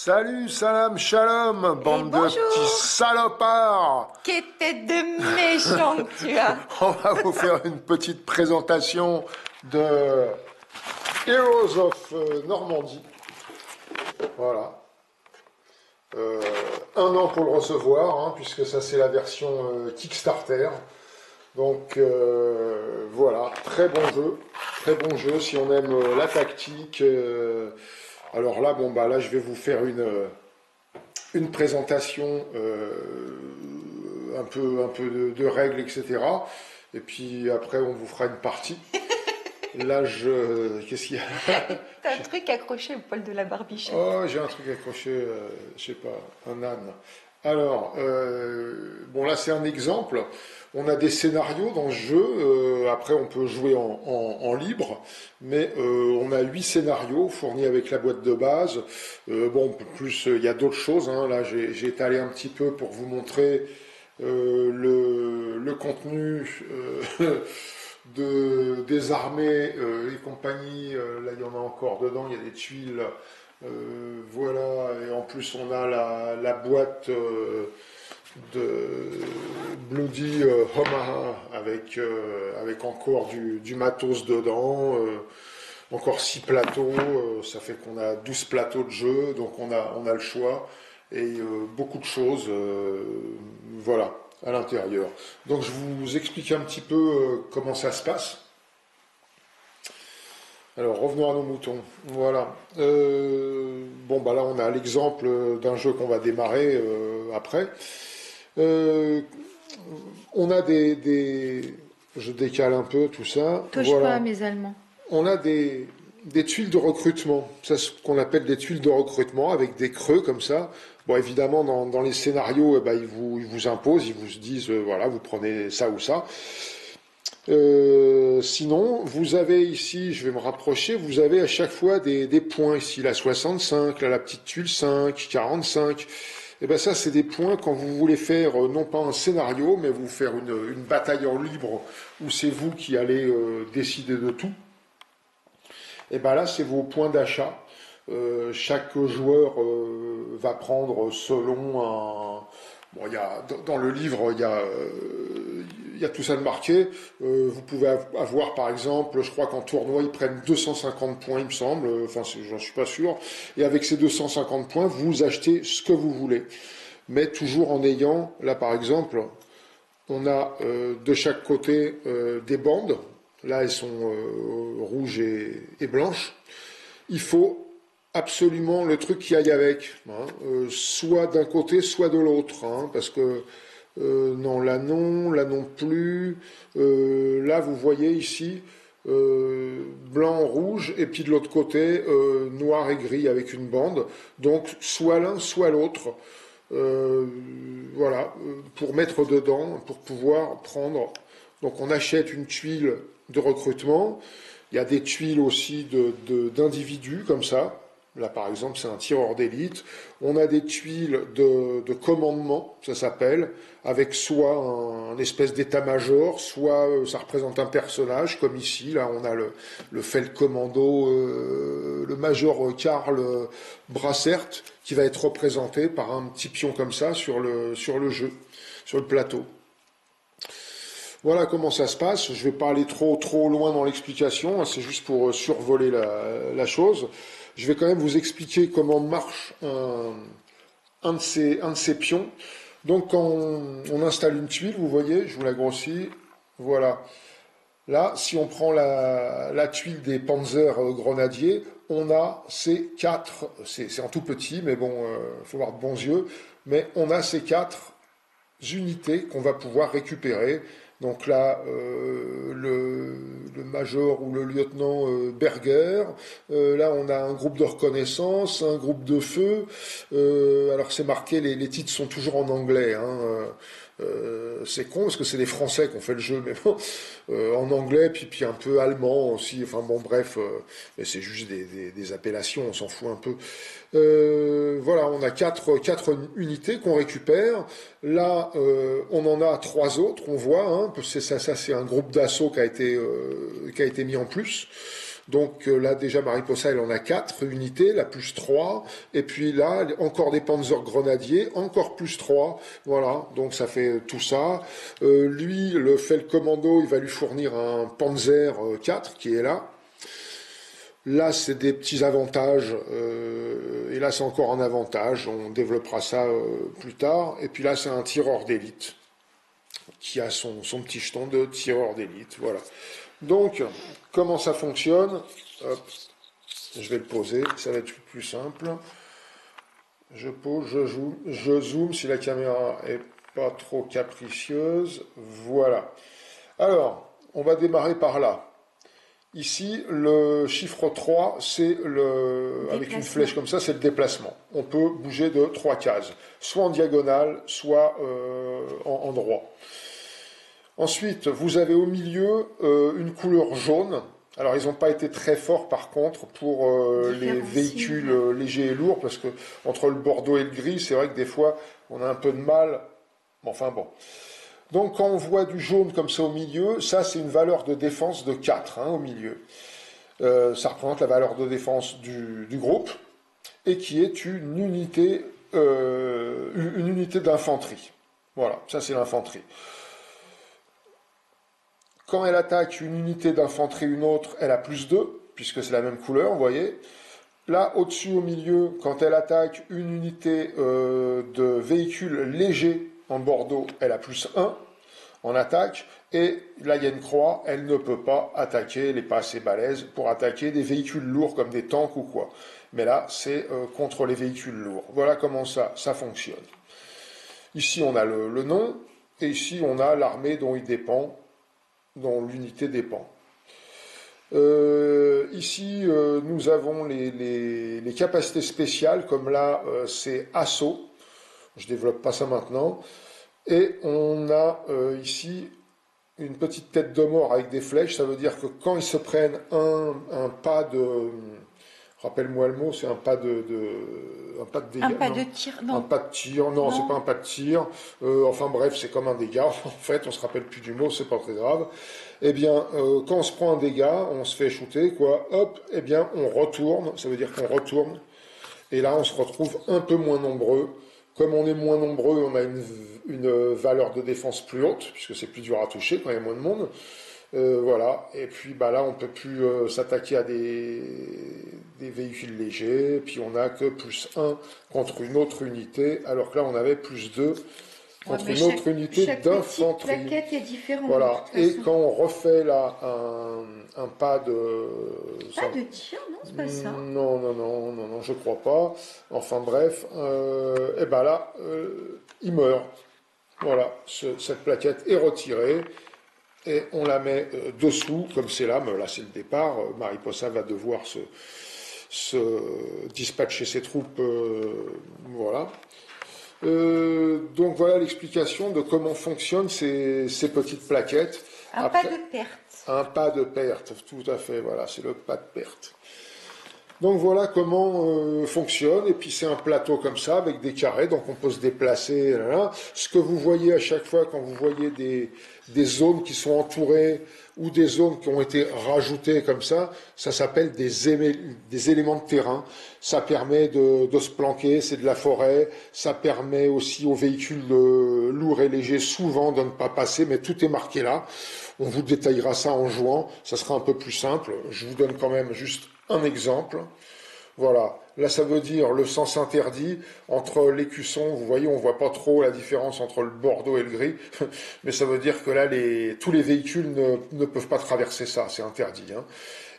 Salut, salam, shalom, Et bande de petits bonjour! salopards! Quelle tête de méchant que tu as! On va vous faire une petite présentation de Heroes of Normandie. Voilà. Euh, un an pour le recevoir, hein, puisque ça c'est la version Kickstarter. Donc voilà, très bon jeu. Très bon jeu si on aime la tactique. Alors là, bon bah là je vais vous faire une présentation un peu de règles, etc. Et puis après, on vous fera une partie. Là, qu'est-ce qu'il y a? T'as un truc accroché au poil de la barbichette. Oh, j'ai un truc accroché, je sais pas, un âne. Alors, bon là c'est un exemple. On a des scénarios dans ce jeu. Après, on peut jouer en libre, mais on a 8 scénarios fournis avec la boîte de base. Bon, plus il y a d'autres choses, hein. Là, j'ai étalé un petit peu pour vous montrer le contenu des armées, les compagnies. Là, il y en a encore dedans. Il y a des tuiles. Voilà, et en plus on a la boîte de Bloody Omaha avec encore du matos dedans, encore 6 plateaux, ça fait qu'on a 12 plateaux de jeu, donc on a le choix, et beaucoup de choses, voilà, à l'intérieur. Donc je vous explique un petit peu comment ça se passe. Alors revenons à nos moutons. Voilà. Bon bah là on a l'exemple d'un jeu qu'on va démarrer après. Euh, on a je décale un peu tout ça. Touche pas à Voilà. mes Allemands. On a des tuiles de recrutement. C'est ce qu'on appelle des tuiles de recrutement avec des creux comme ça. Bon évidemment dans les scénarios, eh ben, ils vous imposent, ils vous disent voilà vous prenez ça ou ça. Sinon, vous avez ici, je vais me rapprocher, vous avez à chaque fois des points. Ici, la 65, là, la petite tuile 5, 45. Et bien ça, c'est des points quand vous voulez faire, non pas un scénario, mais vous faire une bataille en libre, où c'est vous qui allez décider de tout. Et bien là, c'est vos points d'achat. Chaque joueur va prendre selon un... Bon, dans le livre, il y a tout ça de marqué. Vous pouvez avoir, par exemple, je crois qu'en tournoi, ils prennent 250 points, il me semble. Enfin, j'en suis pas sûr. Et avec ces 250 points, vous achetez ce que vous voulez. Mais toujours en ayant, là par exemple, on a de chaque côté des bandes. Là, elles sont rouges et blanches. Il faut absolument le truc qui aille avec, hein, soit d'un côté, soit de l'autre, hein, parce que non, là non plus. Là, vous voyez ici, blanc, rouge, et puis de l'autre côté, noir et gris avec une bande. Donc, soit l'un, soit l'autre. Euh, voilà, pour mettre dedans, pour pouvoir prendre. Donc, on achète une tuile de recrutement. Il y a des tuiles aussi d'individus comme ça. Là, par exemple, c'est un tireur d'élite. On a des tuiles de commandement, ça s'appelle, avec soit un espèce d'état-major, soit ça représente un personnage, comme ici. Là, on a le Feldkommando, le major Karl Brassert, qui va être représenté par un petit pion comme ça sur le jeu, sur le plateau. Voilà comment ça se passe. Je ne vais pas aller trop loin dans l'explication, c'est juste pour survoler la chose. Je vais quand même vous expliquer comment marche un de ces pions. Donc quand on installe une tuile, vous voyez, je vous la grossis, voilà. Là, si on prend la tuile des Panzer grenadiers, on a ces quatre, c'est en tout petit, mais bon, il faut avoir de bons yeux, mais on a ces quatre unités qu'on va pouvoir récupérer. Donc là, le major ou le lieutenant Berger. Là, on a un groupe de reconnaissance, un groupe de feu. Alors c'est marqué, les titres sont toujours en anglais. Hein. C'est con parce que c'est des Français qui ont fait le jeu, mais bon, en anglais, puis un peu allemand aussi. Enfin bon, bref, mais c'est juste des appellations, on s'en fout un peu. Voilà, on a quatre unités qu'on récupère. Là, on en a trois autres, on voit. Hein, ça c'est un groupe d'assaut qui a été mis en plus. Donc là déjà Mariposa elle en a 4 unités, la plus 3, et puis là encore des Panzer grenadiers, encore plus 3, voilà, donc ça fait tout ça. Lui, le Feldkommando, il va lui fournir un Panzer 4 qui est là. Là, c'est des petits avantages, et là, c'est encore un avantage, on développera ça plus tard. Et puis là, c'est un tireur d'élite, qui a son petit jeton de tireur d'élite, voilà. Donc, comment ça fonctionne? Hop, je vais le poser, ça va être plus simple. Je pose, je zoome si la caméra est pas trop capricieuse, voilà. Alors, on va démarrer par là. Ici, le chiffre 3, c'est avec une flèche comme ça, c'est le déplacement. On peut bouger de 3 cases, soit en diagonale, soit en droit. Ensuite, vous avez au milieu une couleur jaune. Alors, ils n'ont pas été très forts, par contre, pour les véhicules légers et lourds, parce que entre le bordeaux et le gris, c'est vrai que des fois, on a un peu de mal. Enfin bon. Donc quand on voit du jaune comme ça au milieu, ça c'est une valeur de défense de 4 au milieu. Ça représente la valeur de défense du groupe et qui est une unité d'infanterie. Voilà, ça c'est l'infanterie. Quand elle attaque une unité d'infanterie, une autre, elle a plus 2, puisque c'est la même couleur, vous voyez. Là, au-dessus, au milieu, quand elle attaque une unité de véhicules légers en bordeaux, elle a plus 1 en attaque. Et là, il y a une croix, elle ne peut pas attaquer, elle n'est pas assez balèze pour attaquer des véhicules lourds comme des tanks ou quoi. Mais là, c'est contre les véhicules lourds. Voilà comment ça fonctionne. Ici, on a le nom, et ici, on a l'armée dont il dépend, dont l'unité dépend. Ici, nous avons les capacités spéciales, comme là, c'est assaut. Je ne développe pas ça maintenant. Et on a ici une petite tête de mort avec des flèches. Ça veut dire que quand ils se prennent un pas de... Rappelle-moi le mot, c'est un pas de dégâts. Un pas de tir, non. Un pas de tir, non, c'est pas un pas de tir. Enfin bref, c'est comme un dégât. En fait, on se rappelle plus du mot, c'est pas très grave. Eh bien, quand on se prend un dégât, on se fait shooter, quoi. Hop, eh bien, on retourne. Ça veut dire qu'on retourne. Et là, on se retrouve un peu moins nombreux. Comme on est moins nombreux, on a une valeur de défense plus haute, puisque c'est plus dur à toucher quand il y a moins de monde. Voilà, et puis bah là on peut plus s'attaquer à des véhicules légers, puis on n'a que plus 1 contre une autre unité, alors que là on avait plus 2 contre une autre unité d'infanterie. Chaque plaquette est différente. Voilà, et quand on refait là un pas de... Pas de tir, non, c'est pas ça. Non, je crois pas. Enfin bref, et ben là, il meurt. Voilà, cette plaquette est retirée. Et on la met dessous, comme c'est là, mais là c'est le départ. Mariposa va devoir se dispatcher ses troupes, voilà. Donc voilà l'explication de comment fonctionnent ces petites plaquettes. Pas de perte. Un pas de perte, tout à fait, voilà, c'est le pas de perte. Donc voilà comment fonctionne, et puis c'est un plateau comme ça, avec des carrés, donc on peut se déplacer, là. Ce que vous voyez à chaque fois quand vous voyez des zones qui sont entourées, ou des zones qui ont été rajoutées comme ça s'appelle des éléments de terrain. Ça permet de se planquer, c'est de la forêt, ça permet aussi aux véhicules lourds et légers souvent de ne pas passer, mais tout est marqué là. On vous détaillera ça en jouant, ça sera un peu plus simple. Je vous donne quand même juste un exemple. Voilà, là ça veut dire le sens interdit entre l'écusson, vous voyez on voit pas trop la différence entre le bordeaux et le gris, mais ça veut dire que là tous les véhicules ne peuvent pas traverser ça, c'est interdit.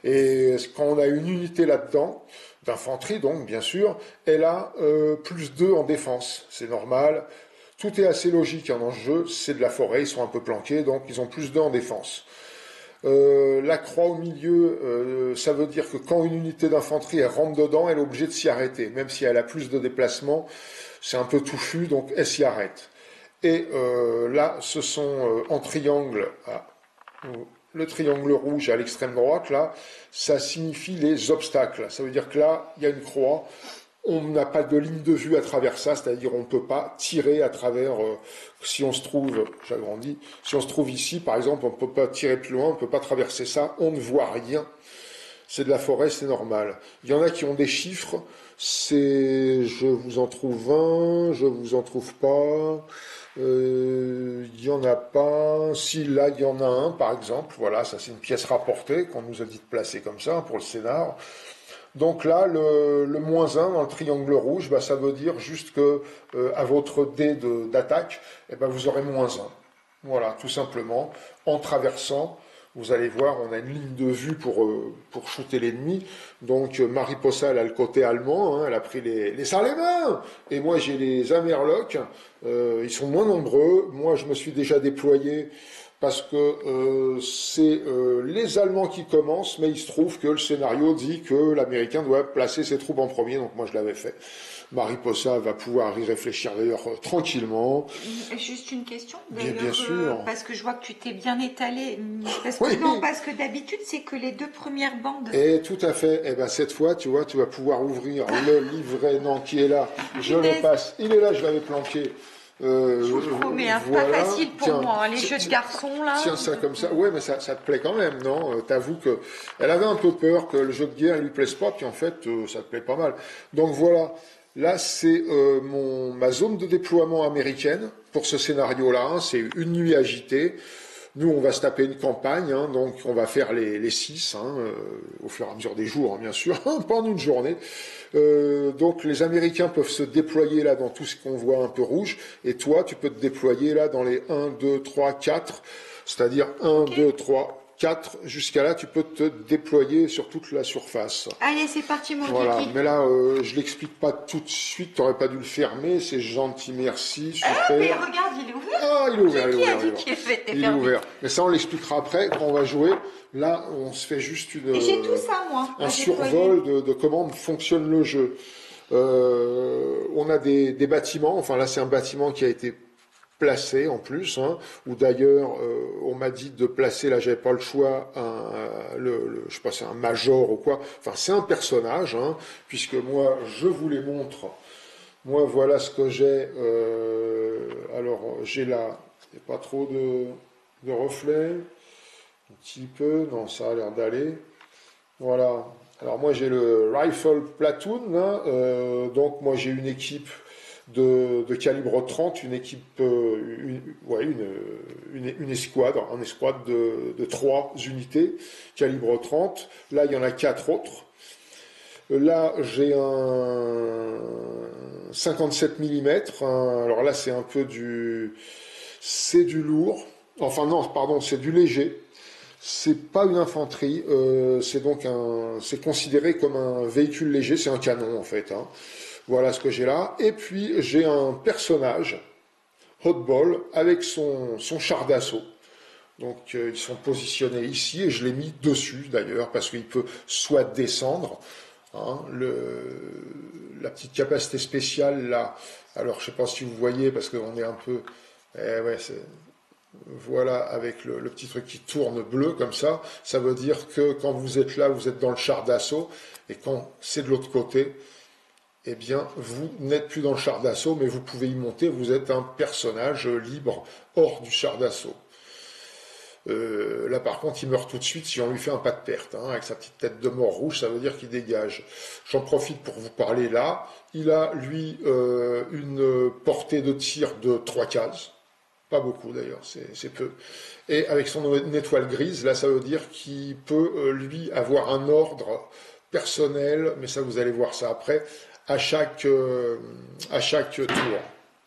Et quand on a une unité là-dedans, d'infanterie donc bien sûr, elle a plus 2 en défense, c'est normal, tout est assez logique dans ce jeu, c'est de la forêt, ils sont un peu planqués, donc ils ont plus 2 en défense. La croix au milieu, ça veut dire que quand une unité d'infanterie elle rentre dedans, elle est obligée de s'y arrêter. Même si elle a plus de déplacement, c'est un peu touffu, donc elle s'y arrête. Et là, ce sont en triangle, le triangle rouge à l'extrême droite, là, ça signifie les obstacles. Ça veut dire que là, il y a une croix. On n'a pas de ligne de vue à travers ça, c'est-à-dire on ne peut pas tirer à travers, si on se trouve, j'agrandis, si on se trouve ici par exemple, on ne peut pas tirer plus loin, on ne peut pas traverser ça, on ne voit rien. c'est de la forêt, c'est normal. Il y en a qui ont des chiffres, c'est je vous en trouve un, je vous en trouve pas, il y en a pas, si là il y en a un par exemple, voilà, ça c'est une pièce rapportée qu'on nous a dit de placer comme ça pour le scénar. Donc là, le moins un dans le triangle rouge, bah, ça veut dire juste que à votre dé d'attaque, eh ben, vous aurez moins un. Voilà, tout simplement, en traversant. Vous allez voir, on a une ligne de vue pour shooter l'ennemi. Donc Mariposa, elle a le côté allemand, hein, elle a pris les Salémins. Et moi, j'ai les Amerlocs. Ils sont moins nombreux. Moi, je me suis déjà déployé parce que c'est les Allemands qui commencent, mais il se trouve que le scénario dit que l'Américain doit placer ses troupes en premier, donc moi je l'avais fait. Mariposa va pouvoir y réfléchir d'ailleurs tranquillement. Juste une question, Bien sûr. parce que je vois que tu t'es bien étalé. Oui. Non, parce que d'habitude, c'est que les deux premières bandes. Et tout à fait. Et ben cette fois, tu vois, tu vas pouvoir ouvrir le livret, non, qui est là. Je le passe. Il est là, je l'avais planqué. Je vous promets, hein, voilà. pas facile pour Tiens, moi, hein, les jeux de garçons là. Tiens ça comme ça. Ouais, mais ça te plaît quand même, non? T'avoues que elle avait un peu peur que le jeu de guerre il lui plaise pas, puis en fait ça te plaît pas mal. Donc voilà. Là, c'est ma zone de déploiement américaine pour ce scénario-là. Hein. C'est une nuit agitée. Nous, on va se taper une campagne, hein, donc on va faire les 6, hein, au fur et à mesure des jours, hein, bien sûr, pendant une journée. Donc les Américains peuvent se déployer là dans tout ce qu'on voit un peu rouge, et toi, tu peux te déployer là dans les 1, 2, 3, 4, c'est-à-dire 1, 2, 3, 4, jusqu'à là, tu peux te déployer sur toute la surface. Allez, c'est parti, mon Voilà, kiki. mais là, je l'explique pas tout de suite, t'aurais pas dû le fermer, c'est gentil, merci, super. Ah, mais regarde, il est ouvert. Ah, il est ouvert, il est ouvert. Qui a dit qu'il était Il est fermé? ouvert. Mais ça, on l'expliquera après quand on va jouer. Là, on se fait juste Et j'ai tout ça, moi. un survol de comment fonctionne le jeu. On a des bâtiments. Enfin, là, c'est un bâtiment qui a été placé en plus, hein, ou d'ailleurs on m'a dit de placer, là j'avais pas le choix, je sais pas, c'est un major ou quoi, enfin c'est un personnage, hein, puisque moi je vous les montre, moi voilà ce que j'ai, alors j'ai là, il n'y a pas trop de reflets, un petit peu, non ça a l'air d'aller, voilà, alors moi j'ai le Rifle Platoon, là, donc moi j'ai une équipe de calibre 30, une équipe, une escouade, un escouade de 3 unités, calibre 30. Là, il y en a 4 autres. Là, j'ai un 57 mm. Alors là, c'est un peu c'est du lourd. Enfin non, pardon, c'est du léger. C'est pas une infanterie. C'est considéré comme un véhicule léger. C'est un canon en fait. Hein. Voilà ce que j'ai là. Et puis j'ai un personnage, Hotball, avec son char d'assaut. Donc ils sont positionnés ici et je l'ai mis dessus d'ailleurs parce qu'il peut soit descendre. Hein, la petite capacité spéciale là. Alors je sais pas si vous voyez parce qu'on est un peu. Ouais, voilà, avec le petit truc qui tourne bleu comme ça veut dire que quand vous êtes là, vous êtes dans le char d'assaut, et quand c'est de l'autre côté, eh bien, vous n'êtes plus dans le char d'assaut, mais vous pouvez y monter, vous êtes un personnage libre hors du char d'assaut. Là, par contre, il meurt tout de suite si on lui fait un pas de perte. Hein, avec sa petite tête de mort rouge, ça veut dire qu'il dégage. J'en profite pour vous parler là. Il a, lui, une portée de tir de 3 cases. Pas beaucoup d'ailleurs, c'est peu. Et avec son étoile grise, là, ça veut dire qu'il peut, lui, avoir un ordre personnel, mais ça, vous allez voir ça après, à chaque tour.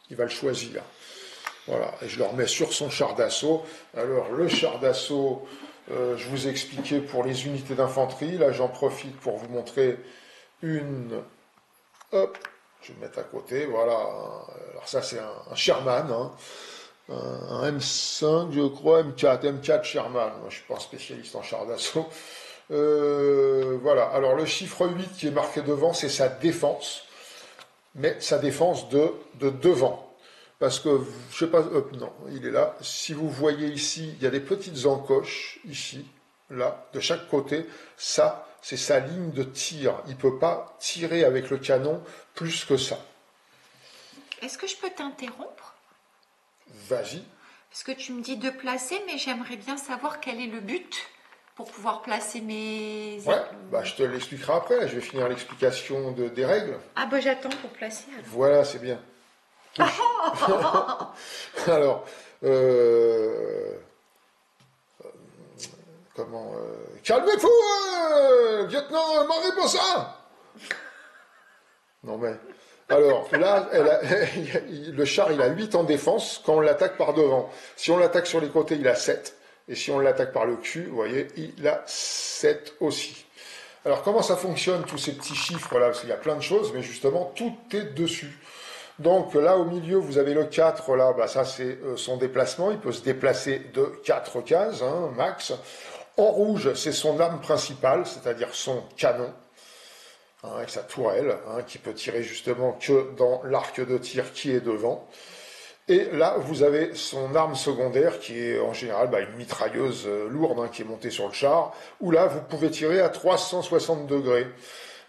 Il va le choisir. Voilà, et je le remets sur son char d'assaut. Alors, le char d'assaut, je vous ai expliqué pour les unités d'infanterie. Là, j'en profite pour vous montrer une. Hop, je vais le mettre à côté. Voilà. Alors, ça, c'est un Sherman. Hein. Un M5, je crois, M4 Sherman. Moi, je ne suis pas un spécialiste en char d'assaut. Voilà. Alors, le chiffre 8 qui est marqué devant, c'est sa défense. Mais sa défense de devant. Parce que, je sais pas, non, il est là. Si vous voyez ici, il y a des petites encoches, ici, là, de chaque côté. Ça, c'est sa ligne de tir. Il ne peut pas tirer avec le canon plus que ça. Est-ce que je peux t'interrompre? Vas-y. Parce que tu me dis de placer, mais j'aimerais bien savoir quel est le but pour pouvoir placer mes... Ouais, bah, je te l'expliquerai après. Là, je vais finir l'explication des règles. Ah bah j'attends pour placer alors. Voilà, c'est bien. Alors, euh, comment calmez-vous, lieutenant Mariposa! Non mais. Alors là, le char il a 8 en défense quand on l'attaque par devant. Si on l'attaque sur les côtés, il a 7. Et si on l'attaque par le cul, vous voyez, il a 7 aussi. Alors comment ça fonctionne tous ces petits chiffres là? Parce qu'il y a plein de choses, mais justement tout est dessus. Donc là au milieu vous avez le 4 là, bah, ça c'est son déplacement, il peut se déplacer de 4 cases, hein, max. En rouge c'est son arme principale, c'est-à-dire son canon. Avec sa tourelle, hein, qui peut tirer justement que dans l'arc de tir qui est devant. Et là, vous avez son arme secondaire, qui est en général une mitrailleuse lourde, hein, qui est montée sur le char, où là, vous pouvez tirer à 360 degrés.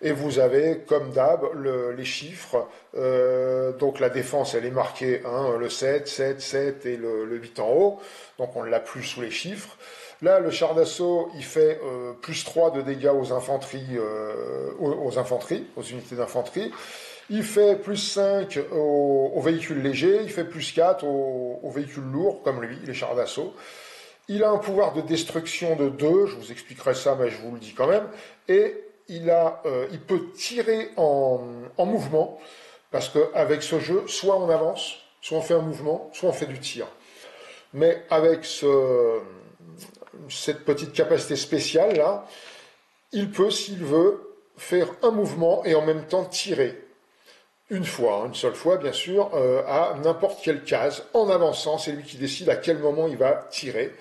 Et vous avez, comme d'hab, les chiffres. Donc la défense, elle est marquée, hein, le 7, 7, 7 et le 8 en haut. Donc on ne l'a plus sous les chiffres. Là, le char d'assaut, il fait plus 3 de dégâts aux infanteries, aux unités d'infanterie. Il fait plus 5 aux véhicules légers, il fait plus 4 aux véhicules lourds, comme lui, les chars d'assaut. Il a un pouvoir de destruction de 2, je vous expliquerai ça, mais je vous le dis quand même. Et il peut tirer en mouvement, parce qu'avec ce jeu, soit on avance, soit on fait un mouvement, soit on fait du tir. Mais avec cette petite capacité spéciale là, il peut, s'il veut, faire un mouvement et en même temps tirer. Une fois, une seule fois bien sûr, à n'importe quelle case, en avançant, c'est lui qui décide à quel moment il va tirer.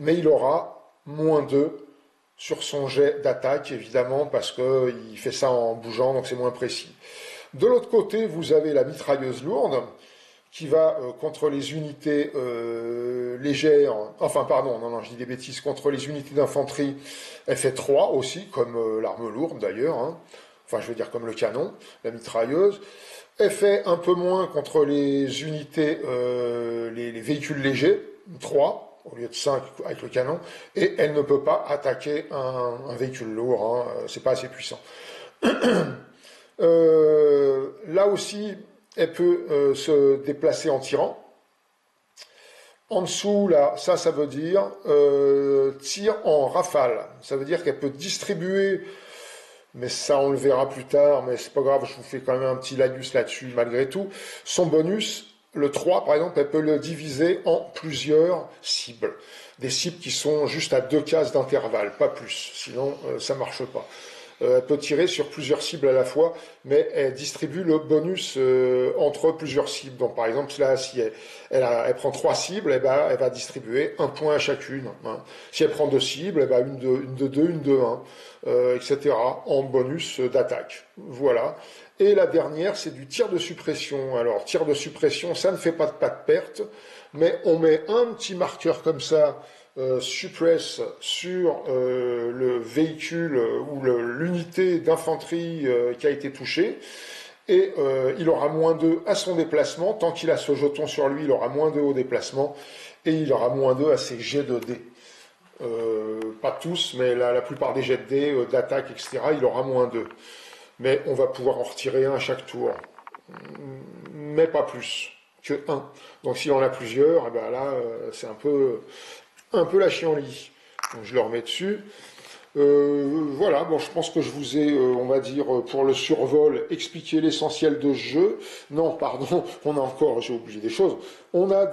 Mais il aura -2 sur son jet d'attaque, évidemment, parce qu'il fait ça en bougeant, donc c'est moins précis. De l'autre côté, vous avez la mitrailleuse lourde, qui va contre les unités légères, enfin pardon, non, je dis des bêtises, contre les unités d'infanterie, elle fait 3 aussi, comme l'arme lourde d'ailleurs, hein. Enfin je veux dire comme le canon, la mitrailleuse. Elle fait un peu moins contre les unités, les véhicules légers, 3 au lieu de 5 avec le canon, et elle ne peut pas attaquer un véhicule lourd, hein, c'est pas assez puissant. Là aussi, elle peut se déplacer en tirant. En dessous, là, ça veut dire tir en rafale. Ça veut dire qu'elle peut distribuer, mais ça on le verra plus tard, mais c'est pas grave, je vous fais quand même un petit lagus là-dessus malgré tout. Son bonus, le 3 par exemple, elle peut le diviser en plusieurs cibles. Des cibles qui sont juste à 2 cases d'intervalle, pas plus, sinon ça marche pas. Elle peut tirer sur plusieurs cibles à la fois, mais elle distribue le bonus entre plusieurs cibles. Donc par exemple, là, si elle prend 3 cibles, eh ben, elle va distribuer 1 point à chacune, hein. Si elle prend 2 cibles, eh ben, une de 2, une de 1, etc. en bonus d'attaque. Voilà. Et la dernière, c'est du tir de suppression. Alors, tir de suppression, ça ne fait pas de perte, mais on met un petit marqueur comme ça, suppress sur le véhicule ou l'unité d'infanterie qui a été touchée, et il aura -2 à son déplacement. Tant qu'il a ce jeton sur lui, il aura -2 au déplacement, et il aura -2 à ses jets de dés. Pas tous, mais la plupart des jets de dés, d'attaque, etc., il aura -2. Mais on va pouvoir en retirer un à chaque tour, mais pas plus que 1. Donc s'il en a plusieurs, eh ben là, c'est un peu la chienlit. Donc je le remets dessus. Voilà, bon, je pense que je vous ai, on va dire, pour le survol, expliqué l'essentiel de ce jeu. Non, pardon, on a encore, j'ai oublié des choses. On a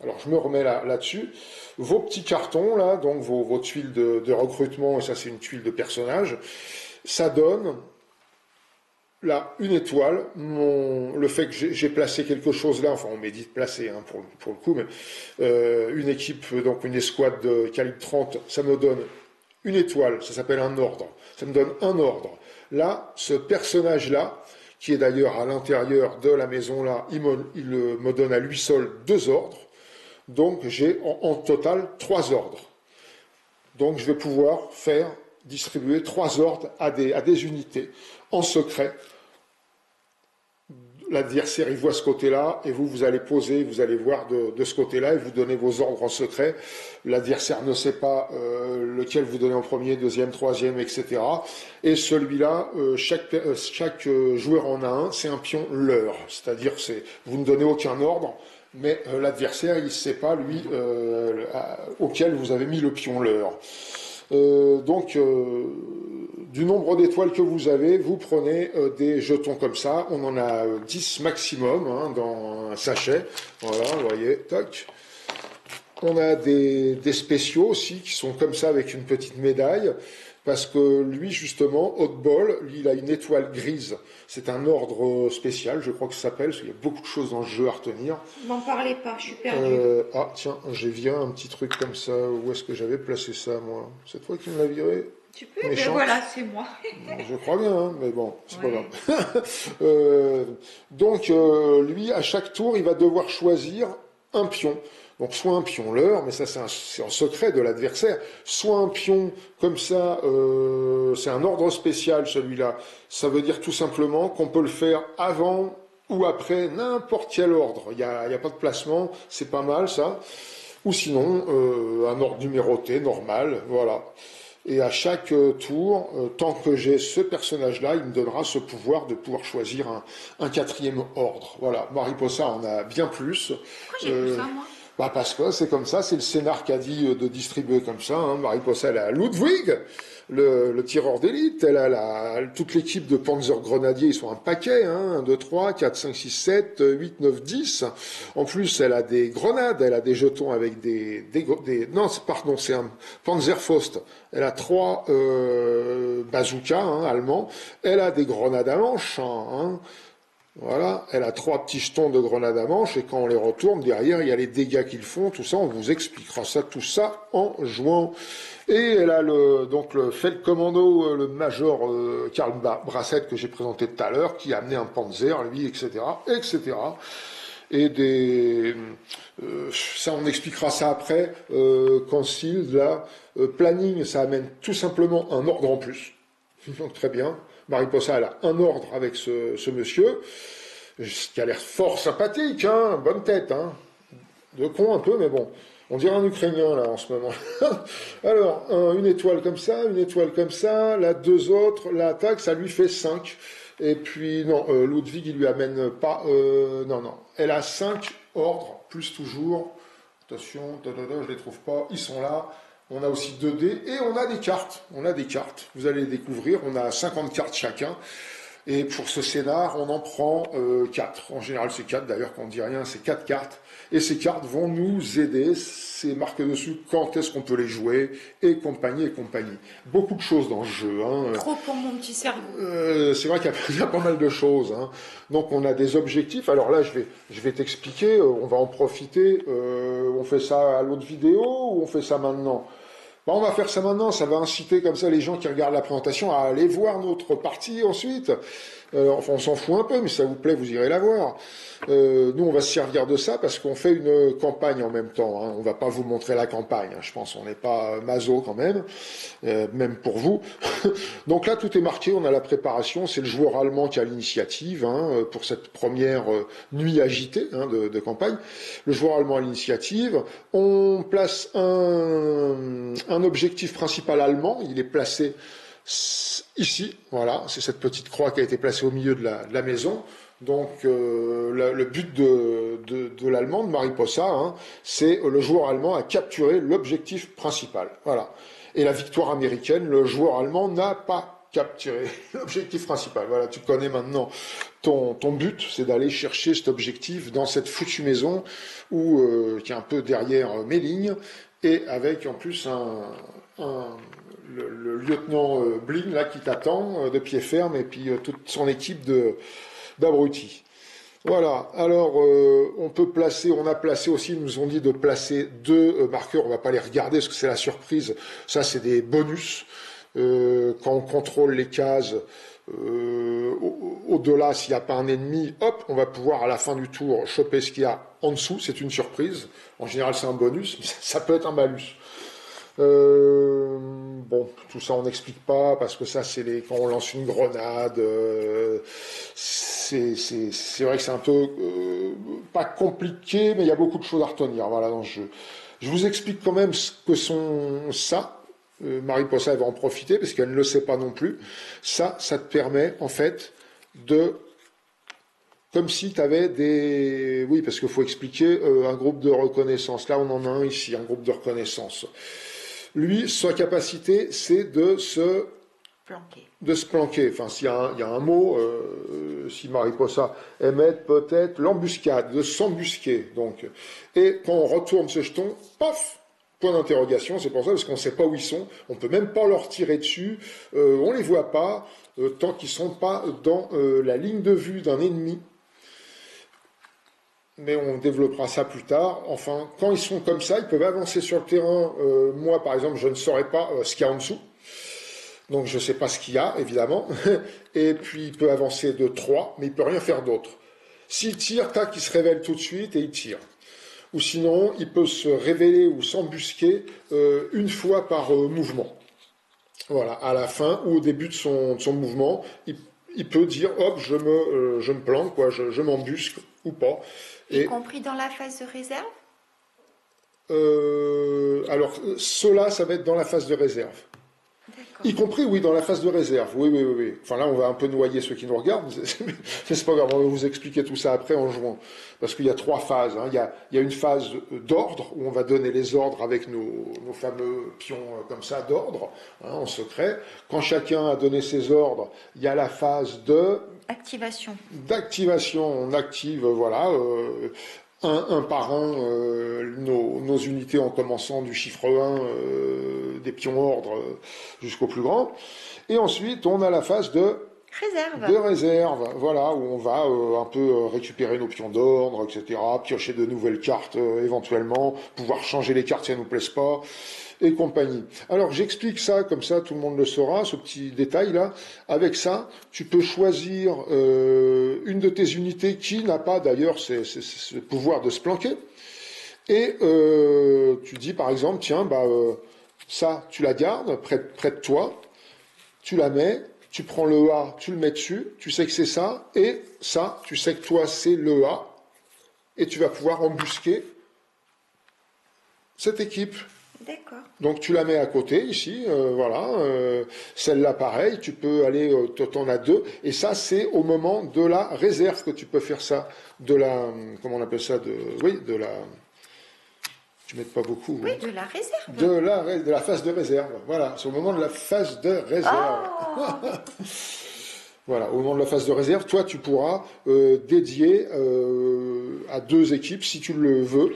alors je me remets là-dessus. Vos petits cartons, là, donc vos tuiles de recrutement, et ça c'est une tuile de personnage, ça donne là une étoile. Le fait que j'ai placé quelque chose là, enfin on m'a dit de placer, hein, pour le coup, mais une équipe, donc une escouade de calibre 30, ça me donne une étoile, ça s'appelle un ordre, ça me donne un ordre. Là, ce personnage-là, qui est d'ailleurs à l'intérieur de la maison là, il me donne à lui seul 2 ordres, donc j'ai en total 3 ordres. Donc je vais pouvoir distribuer 3 ordres à des unités en secret. l'adversaire il voit ce côté-là, et vous allez poser, vous allez voir de ce côté-là, et vous donnez vos ordres en secret. L'adversaire ne sait pas lequel vous donnez en premier, deuxième, troisième, etc. Et celui-là, chaque joueur en a un, c'est un pion leurre, c'est-à-dire vous ne donnez aucun ordre, mais l'adversaire il ne sait pas, lui, auquel vous avez mis le pion leurre. Donc, du nombre d'étoiles que vous avez, vous prenez des jetons comme ça. On en a 10 maximum hein, dans un sachet. Voilà, vous voyez, toc. On a des spéciaux aussi qui sont comme ça avec une petite médaille. Parce que lui, justement, Hotball, lui, il a une étoile grise. C'est un ordre spécial, je crois que ça s'appelle, parce qu'il y a beaucoup de choses dans le jeu à retenir. M'en parlez pas, je suis perdue. Ah, tiens, j'ai viré un petit truc comme ça. Où est-ce que j'avais placé ça, moi? Cette fois qu'il me l'a viré. Tu peux, mais voilà, c'est moi. Je crois bien, hein, mais bon, c'est pas grave. Donc, lui, à chaque tour, il va devoir choisir un pion. Donc, soit un pion leurre, mais ça, c'est en secret de l'adversaire. Soit un pion comme ça, c'est un ordre spécial, celui-là. Ça veut dire tout simplement qu'on peut le faire avant ou après n'importe quel ordre. Il y a pas de placement, c'est pas mal, ça. Ou sinon, un ordre numéroté, normal, voilà. Et à chaque tour, tant que j'ai ce personnage-là, il me donnera ce pouvoir de pouvoir choisir un quatrième ordre. Voilà, Mariposa en a bien plus. Pourquoi j'ai plus ça, moi? Parce que c'est comme ça, c'est le scénar qui a dit de distribuer comme ça. Hein. Mariposa, elle a Ludwig, le tireur d'élite, elle a toute l'équipe de Panzer Grenadier, ils sont un paquet, hein, 1, 2, 3, 4, 5, 6, 7, 8, 9, 10. En plus, elle a des grenades, elle a des jetons avec non, pardon, c'est un Panzerfaust. Elle a 3 bazookas hein, allemands. Elle a des grenades à manche, hein. Voilà, elle a 3 petits jetons de grenades à manche et quand on les retourne, derrière, il y a les dégâts qu'ils font, tout ça, on vous expliquera ça, tout ça en jouant. Et elle a donc le Feldkommando, le Major Karl Brassett que j'ai présenté tout à l'heure, qui a amené un Panzer, lui, etc., etc. Et ça, on expliquera ça après, Concile, là, planning, ça amène tout simplement un ordre en plus. Donc très bien. Mariposa, elle a un ordre avec ce monsieur, qui a l'air fort sympathique, hein, bonne tête, hein, de con un peu, mais bon, on dirait un Ukrainien là en ce moment. Alors, une étoile comme ça, là 2 autres, l'attaque, ça lui fait 5. Et puis, non, Ludwig, il lui amène pas, non, elle a 5 ordres, plus toujours, attention, je les trouve pas, ils sont là. On a aussi 2 dés et on a des cartes. Vous allez les découvrir. On a 50 cartes chacun. Et pour ce scénar, on en prend 4. En général, c'est 4. D'ailleurs, quand on dit rien, c'est 4 cartes. Et ces cartes vont nous aider. C'est marqué dessus quand est-ce qu'on peut les jouer et compagnie et compagnie. Beaucoup de choses dans le jeu. Hein. Trop pour mon petit cerveau. C'est vrai qu'il y a pas mal de choses. Hein. Donc, on a des objectifs. Alors là, je vais t'expliquer. On va en profiter. On fait ça à l'autre vidéo ou on fait ça maintenant? Bon, on va faire ça maintenant, ça va inciter comme ça les gens qui regardent la présentation à aller voir notre partie ensuite. Enfin, on s'en fout un peu, mais si ça vous plaît, vous irez la voir. Nous, on va se servir de ça parce qu'on fait une campagne en même temps. Hein. On va pas vous montrer la campagne, hein. Je pense. On n'est pas maso quand même, même pour vous. Donc là, tout est marqué. On a la préparation. C'est le joueur allemand qui a l'initiative hein, pour cette première nuit agitée hein, de campagne. Le joueur allemand a l'initiative. On place un objectif principal allemand. Il est placé ici, voilà, c'est cette petite croix qui a été placée au milieu de la maison. Donc le but de l'allemand, de Mariposa, hein, c'est le joueur allemand a capturé l'objectif principal. Voilà. Et la victoire américaine, le joueur allemand n'a pas capturé l'objectif principal. Voilà, tu connais maintenant ton but, c'est d'aller chercher cet objectif dans cette foutue maison qui est un peu derrière mes lignes et avec en plus le lieutenant Bling là qui t'attend de pied ferme et puis toute son équipe d'abrutis. Voilà, alors on a placé aussi, ils nous ont dit de placer 2 marqueurs, on va pas les regarder parce que c'est la surprise, ça c'est des bonus, quand on contrôle les cases, au-delà, s'il n'y a pas un ennemi, hop, on va pouvoir à la fin du tour choper ce qu'il y a en dessous, c'est une surprise, en général c'est un bonus, mais ça peut être un malus. Bon, tout ça on n'explique pas parce que ça c'est quand on lance une grenade, c'est vrai que c'est un peu pas compliqué, mais il y a beaucoup de choses à retenir. Voilà, dans ce jeu. Je vous explique quand même ce que sont ça. Mariposa, elle va en profiter parce qu'elle ne le sait pas non plus. Ça te permet en fait de, comme si tu avais des, oui, parce qu'il faut expliquer un groupe de reconnaissance. Là, on en a un ici, un groupe de reconnaissance. Lui, sa capacité, c'est de se planquer. Enfin, s'il y a un mot, si Mariposa aimait peut-être l'embuscade, de s'embusquer. Donc, et quand on retourne ce jeton, paf, point d'interrogation. C'est pour ça parce qu'on ne sait pas où ils sont. On peut même pas leur tirer dessus. On les voit pas tant qu'ils sont pas dans la ligne de vue d'un ennemi. Mais on développera ça plus tard. Enfin, quand ils sont comme ça, ils peuvent avancer sur le terrain. Moi, par exemple, je ne saurais pas ce qu'il y a en dessous. Donc je ne sais pas ce qu'il y a, évidemment. Et puis il peut avancer de 3, mais il ne peut rien faire d'autre. S'il tire, tac, il se révèle tout de suite et il tire. Ou sinon, il peut se révéler ou s'embusquer une fois par mouvement. Voilà, à la fin ou au début de son mouvement, il peut dire, hop, je me plante, quoi, je m'embusque ou pas. Y compris dans la phase de réserve? Alors, cela, ça va être dans la phase de réserve. Y compris, oui, dans la phase de réserve. Oui. Enfin, là, on va un peu noyer ceux qui nous regardent. C'est pas grave, on va vous expliquer tout ça après en jouant. Parce qu'il y a 3 phases. Hein. Il y a une phase d'ordre, où on va donner les ordres avec nos fameux pions comme ça, d'ordre, hein, en secret. Quand chacun a donné ses ordres, il y a la phase de... D'activation. On active, voilà... un par un nos unités en commençant du chiffre 1, des pions ordre jusqu'au plus grand. Et ensuite, on a la phase de réserve, voilà, où on va un peu récupérer nos pions d'ordre, etc., piocher de nouvelles cartes éventuellement, pouvoir changer les cartes si elles ne nous plaisent pas, et compagnie. Alors j'explique ça, comme ça tout le monde le saura, ce petit détail-là. Avec ça, tu peux choisir une de tes unités qui n'a pas d'ailleurs ce pouvoir de se planquer. Et tu dis par exemple, tiens, ça, tu la gardes près de toi, tu la mets, tu prends le A, tu le mets dessus, tu sais que c'est ça, et ça, tu sais que toi, c'est le A, et tu vas pouvoir embusquer cette équipe. D'accord. Donc tu la mets à côté ici, voilà. Celle-là pareil, tu peux aller, t'en as 2, et ça c'est au moment de la réserve que tu peux faire ça, de la, comment on appelle ça, de la, tu mets pas beaucoup. Oui, de la réserve. De la phase de réserve, voilà. C'est au moment de la phase de réserve. Oh. Voilà, au moment de la phase de réserve, toi tu pourras dédier à 2 équipes, si tu le veux,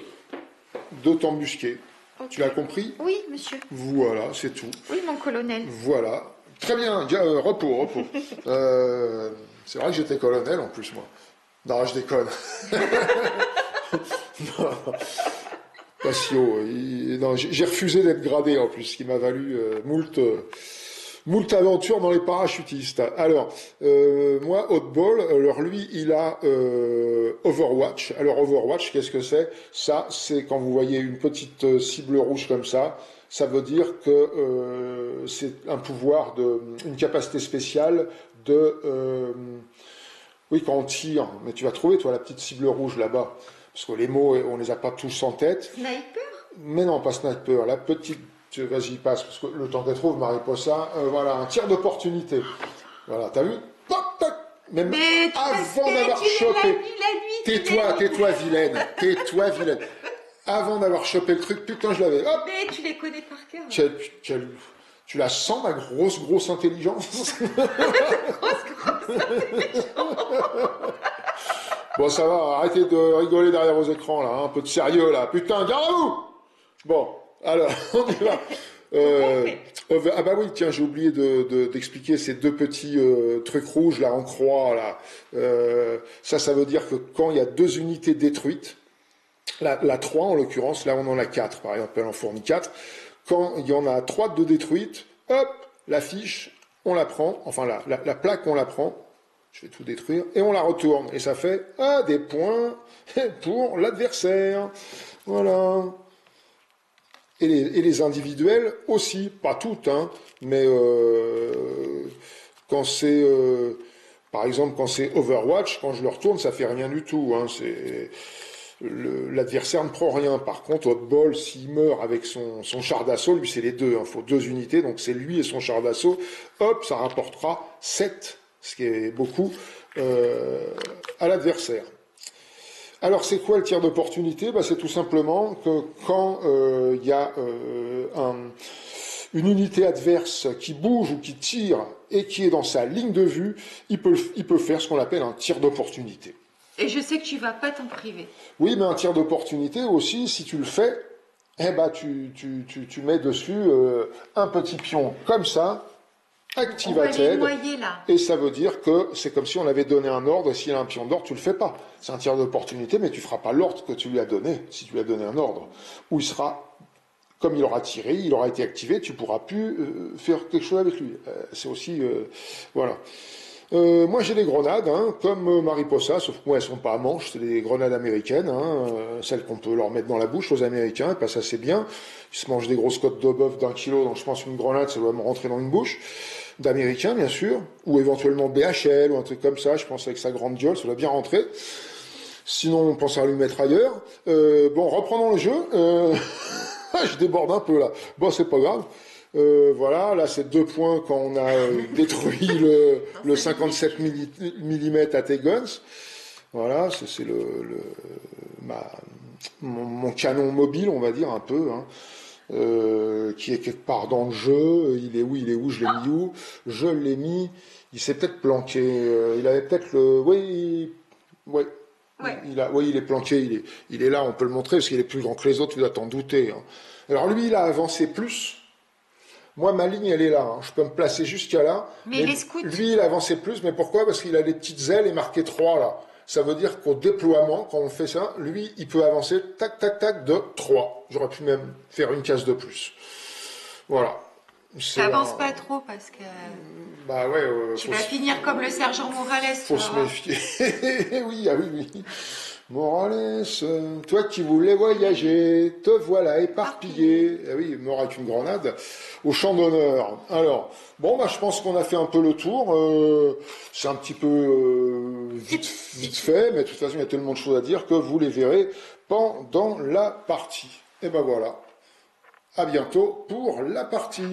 de t'embusquer. Okay. Tu l'as compris? Oui, monsieur. Voilà, c'est tout. Oui, mon colonel. Voilà. Très bien, repos. C'est vrai que j'étais colonel en plus, moi. Non, je déconne. Non. Pas si haut. Non, j'ai refusé d'être gradé en plus, ce qui m'a valu moult aventures dans les parachutistes. Alors, moi, Hotball, alors lui, il a Overwatch. Alors, Overwatch, qu'est-ce que c'est? Ça, c'est quand vous voyez une petite cible rouge comme ça, ça veut dire que c'est un pouvoir, une capacité spéciale de... oui, quand on tire, mais tu vas trouver, toi, la petite cible rouge là-bas, parce que les mots, on les a pas tous en tête. Sniper? Mais non, pas sniper, la petite... Vas-y, passe, parce que le temps qu'elle trouve, Mariposa, voilà, un tir d'opportunité. Voilà, t'as vu? Toc, toc. Même mais avant d'avoir chopé. Tais-toi, vilaine. Tais-toi, vilaine. Avant d'avoir chopé le truc, putain, je l'avais. Hop. Mais tu les connais par cœur. Tu la sens, ma grosse intelligence? grosse intelligence. Bon, ça va, arrêtez de rigoler derrière vos écrans, là, un peu de sérieux, là. Putain, garde à vous! Bon. Alors, on y va. Ah bah oui, tiens, j'ai oublié d'expliquer ces 2 petits trucs rouges là en croix là. Ça veut dire que quand il y a 2 unités détruites, la 3 en l'occurrence, là on en a 4 par exemple, elle en fournit 4. Quand il y en a 3 de détruites, hop, la fiche, on la prend, enfin la plaque on la prend. Je vais tout détruire et on la retourne et ça fait des points pour l'adversaire. Voilà. Et les individuels aussi, pas toutes, hein, mais quand c'est Par exemple, quand c'est Overwatch, quand je le retourne, ça fait rien du tout. Hein. L'adversaire ne prend rien. Par contre, Hotball, s'il meurt avec son char d'assaut, lui c'est les deux. Il faut 2 unités, donc c'est lui et son char d'assaut. Hop, ça rapportera 7, ce qui est beaucoup, à l'adversaire. Alors, c'est quoi le tir d'opportunité? C'est tout simplement que quand il y a une unité adverse qui bouge ou qui tire et qui est dans sa ligne de vue, il peut faire ce qu'on appelle un tir d'opportunité. Et je sais que tu vas pas t'en priver. Oui, mais un tir d'opportunité aussi, si tu le fais, tu mets dessus un petit pion comme ça, activated, et ça veut dire que c'est comme si on avait donné un ordre, et s'il y a un pion d'ordre, tu le fais pas. C'est un tir d'opportunité, mais tu feras pas l'ordre que tu lui as donné, si tu lui as donné un ordre. Ou il sera, comme il aura tiré, il aura été activé, tu pourras plus faire quelque chose avec lui. C'est aussi, voilà. Moi j'ai des grenades, hein, comme Mariposa, sauf que moi elles sont pas à manche, c'est des grenades américaines, hein, celles qu'on peut leur mettre dans la bouche aux Américains, elles passent assez bien. Ils se mangent des grosses côtes de bœuf d'1 kilo, donc je pense qu'une grenade ça doit me rentrer dans une bouche. D'Américains bien sûr, ou éventuellement BHL ou un truc comme ça, je pense avec sa grande gueule, ça doit bien rentrer. Sinon on pense à lui mettre ailleurs. Bon, reprenons le jeu. Je déborde un peu là. Bon, c'est pas grave. Voilà, là c'est 2 points quand on a détruit le 57 mm à T-Guns. Voilà, c'est mon canon mobile, on va dire un peu, hein, qui est quelque part dans le jeu. Il est où, je l'ai mis où? Je l'ai mis, il s'est peut-être planqué, il avait peut-être le... Oui, ouais. Ouais. Il est planqué, il est là, on peut le montrer, parce qu'il est plus grand que les autres, tu dois t'en douter. Hein. Alors lui, il a avancé plus. Moi, ma ligne, elle est là. Hein. Je peux me placer jusqu'à là. Mais les scouts... Lui, il a avancé plus. Mais pourquoi? Parce qu'il a des petites ailes et marqué 3 là. Ça veut dire qu'au déploiement, quand on fait ça, lui, il peut avancer tac, tac, tac de 3. J'aurais pu même faire une case de plus. Voilà. T'avances pas trop parce que... Bah ouais, tu vas finir comme le sergent Morales. Faut se méfier. Oui, ah oui. Morales, toi qui voulais voyager, te voilà éparpillé. Eh oui, mort avec une grenade au champ d'honneur. Alors, bon, je pense qu'on a fait un peu le tour. C'est un petit peu vite fait, mais de toute façon, il y a tellement de choses à dire que vous les verrez pendant la partie. Et ben voilà. À bientôt pour la partie.